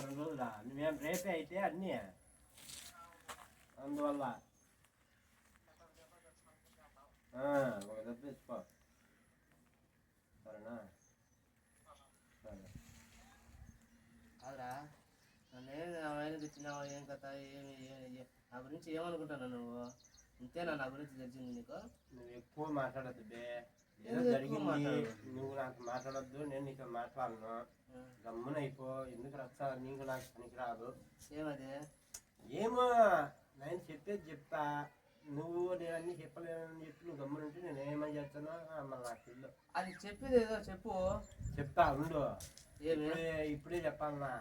2 రోజులా నువ్వేం రేపే అయితే అన్నీ అందువల్ల ఒక డబ్బు తెచ్చుకో సరేనా? సరే కాదురా నన్ను తెచ్చినావు ఏం కథ ఏమి నా గురించి ఏమనుకుంటున్నావు నువ్వు? ఇంతేనా నా గురించి తెలిసింది నీకు? నువ్వు ఎక్కువ మాట్లాడద్దు బే, ఏదో జరిగింది నువ్వు నాకు మాట్లాడద్దు, నేను నీతో మాట్లాడను, గమ్మున అయిపో. ఎందుకు రచ్చ నీకు నాకు పనికిరాదు. ఏమది? ఏమో నేను చెప్పేది చెప్తా, నువ్వు నేను అన్ని చెప్పలేనని చెప్పి నువ్వు గమ్మునుంటే నేను ఏమని చేస్తానో మళ్ళీ నాకు ఇల్లు అది చెప్పేది ఏదో చెప్పు. చెప్తా ఉండు, ఇప్పుడే చెప్పాలన్నా.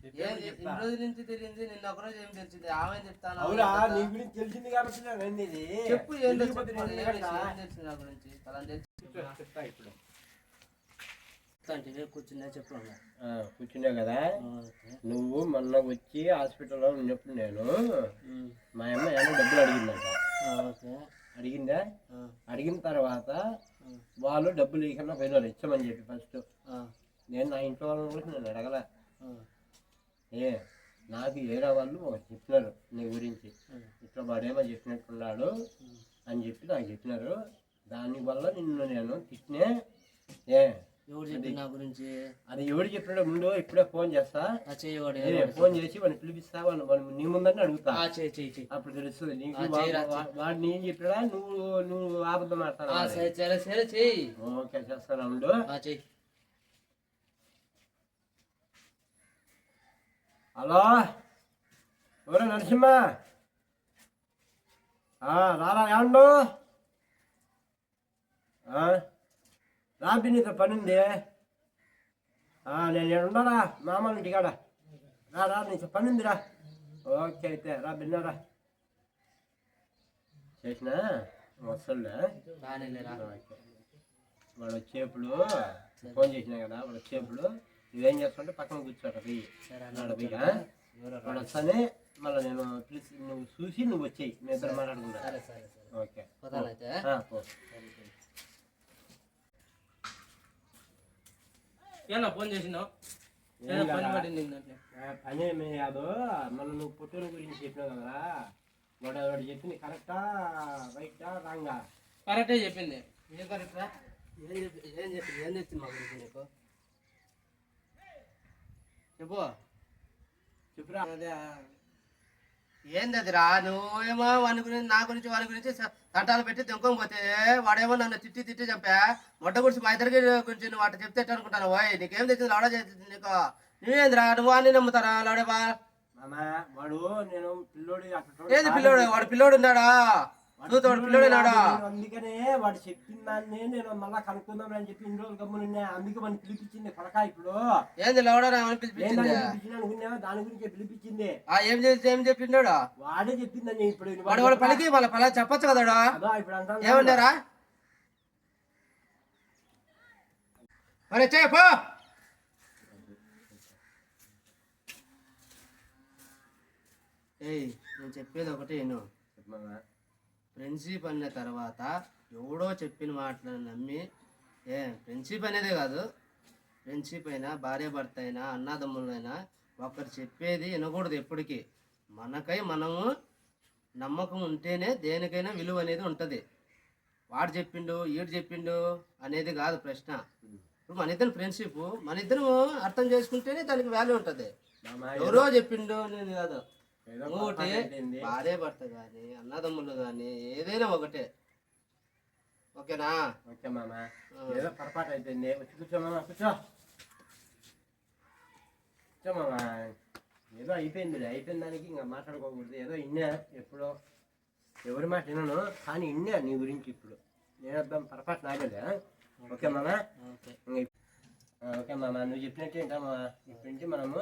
ఇన్ని రోజుల నుంచి తెలిసింది, నిన్న ఒకరోజు ఏం తెలిసింది? ఆమె చెప్తాను. అవునా, నీ గురించి తెలిసింది కాబట్టి చెప్పు. ఏం తెలిసింది నా గురించి? చెప్తా ఇప్పుడు. కూర్చున్నా చెప్పు. కూర్చున్నా కదా, నువ్వు మొన్న వచ్చి హాస్పిటల్లో ఉన్నప్పుడు నేను మా అమ్మ ఏమో డబ్బులు అడిగిందంట. అడిగిందా? అడిగిన తర్వాత వాళ్ళు డబ్బులు ఇకన్నా పోయినారు ఇచ్చమని చెప్పి ఫస్ట్. నేను నా ఇంట్లో వాళ్ళని కూడా నేను అడగలే. నాకు ఏరా వాళ్ళు ఒకటి చెప్పినారు నీ గురించి, ఇట్లా వాడేమో చెప్పినట్టున్నాడు అని చెప్పి నాకు చెప్పినారు. దానివల్ల నిన్ను నేను తిట్టినే. ఎవరు చెప్పి నా గురించి? అది ఎవరు చెప్పినాడో ముందు ఇప్పుడే ఫోన్ చేస్తా, ఫోన్ చేసి వాడిని పిలిపిస్తా, నీ ముందని అడుగుతా, అప్పుడు తెలుస్తుంది నీకు వాడు నేను చెప్పినా నువ్వు ఆబద్ధం ఆడతాను. ఓకే చేస్తాను ఉండు. హలో, ఎవరు? నరసింహ రారా, ఏమండు రాబి, నీతో పని ఉంది. నేను ఉండరా మామూలు ఇంటికాడ. రా, నీతో పని ఉందిరా. ఓకే అయితే రా, బిన్నారా చేసినా వస్తుండే. వాడు వచ్చేప్పుడు ఫోన్ చేసినా కదా, వాడు వచ్చేప్పుడు నువ్వేం చేస్తుంటే పక్కన కూర్చోట పోయి వాడు వస్తానే మళ్ళీ నేను పిలిచి నువ్వు చూసి నువ్వు వచ్చేయి, మీ ఇద్దరు మాట్లాడుకుంటా. ఓకే ఫోన్ చేసినావు? పని ఏమి కాదు, మళ్ళీ నువ్వు పుట్టిన గురించి చెప్పినావు కదా, వాడు చెప్పింది కరెక్టా రైటా రాంగా? కరెక్టే చెప్పింది. ఏం కరెక్టా? ఏం చెప్పింది మా గురించి నీకు? చెప్పురా. ఏంది అది రా? నువ్వేమో వాని గురించి నా గురించి వాని గురించి తంటాలు పెట్టి తెంకోకపోతే వాడేమో నన్ను తిట్టి చెప్పా. మొట్ట గురించి మా ఇద్దరికి గురించి నువ్వు అట్లా చెప్తే అనుకుంటాను. ఓయ్ నీకేం తెచ్చింది? లాడ చేసింది నీకు? నువ్వేందిరా? నువ్వు అన్ని నమ్ముతారా లాడేవా? వాడు నేను పిల్లోడు. ఏంది పిల్లోడు? వాడు పిల్లోడు ఉన్నాడా? వాడు పిల్లోడు ఉన్నాడా? అందుకనే వాడు చెప్పిన దాన్ని నేను మళ్ళా కనుక్కుందాం అని చెప్పి ఇన్ని రోజులు గమ్మునున్నా. అందుకే మనం పిలిపించింది కొడకా. ఇప్పుడు ఏంది లవడా పిలిపించింది? దాని గురించి పిలిపించింది. ఏం చెప్పిండాడు? వాడే చెప్పిందని. ఇప్పుడు వాడు పలికి మళ్ళీ పలా చెప్పచ్చు కదా. ఇప్పుడు అంటా ఏమన్నారా? అరే చెప్పు. నేను చెప్పేది ఒకటి నేను. ఫ్రెండ్షిప్ అన్న తర్వాత ఎవడో చెప్పిన మాటలను నమ్మి ఫ్రెండ్షిప్ అనేదే కాదు, ఫ్రెండ్షిప్ అయినా భార్య భర్త అయినా అన్నదమ్ములైనా ఒకరు చెప్పేది వినకూడదు ఎప్పటికీ. మనకై మనము నమ్మకం ఉంటేనే దేనికైనా విలువ అనేది ఉంటుంది. వాడు చెప్పిండు ఈడు చెప్పిండు అనేది కాదు ప్రశ్న. ఇప్పుడు మన ఇద్దరు ఫ్రెండ్షిప్, మన ఇద్దరు అర్థం చేసుకుంటేనే దానికి వాల్యూ ఉంటుంది. ఎవరో చెప్పిండు నేను కాదు. ఒకటి భార్య భర్త కానీ అన్నదమ్ములు కానీ ఏదైనా ఒకటే. ఓకేనా? ఓకే మామ, ఏదో పొరపాటు అయిపోయింది. వచ్చి కూర్చోమా, కూర్చో మామ. ఏదో అయిపోయింది దానికి ఇంకా మాట్లాడుకోకూడదు. ఏదో ఇన్నా, ఎప్పుడో ఎవరి మాట వినను కానీ ఇన్నా నీ గురించి. ఇప్పుడు నేను అర్థం పొరపాటు నాగలే. ఓకే మామ. ఓకే మామ, నువ్వు చెప్పినట్టు ఏంటా మామ? ఇప్పటి నుంచి మనము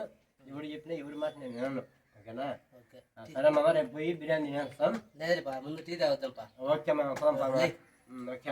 ఎవరు చెప్పినా ఎవరి మాట నేను వినను. ఓకేనా? సరే మామ, రేపు పోయి బిర్యానీ తినేస్తాం. ముందు టీ తాగుతాం. ఓకే మామ, ఓకే.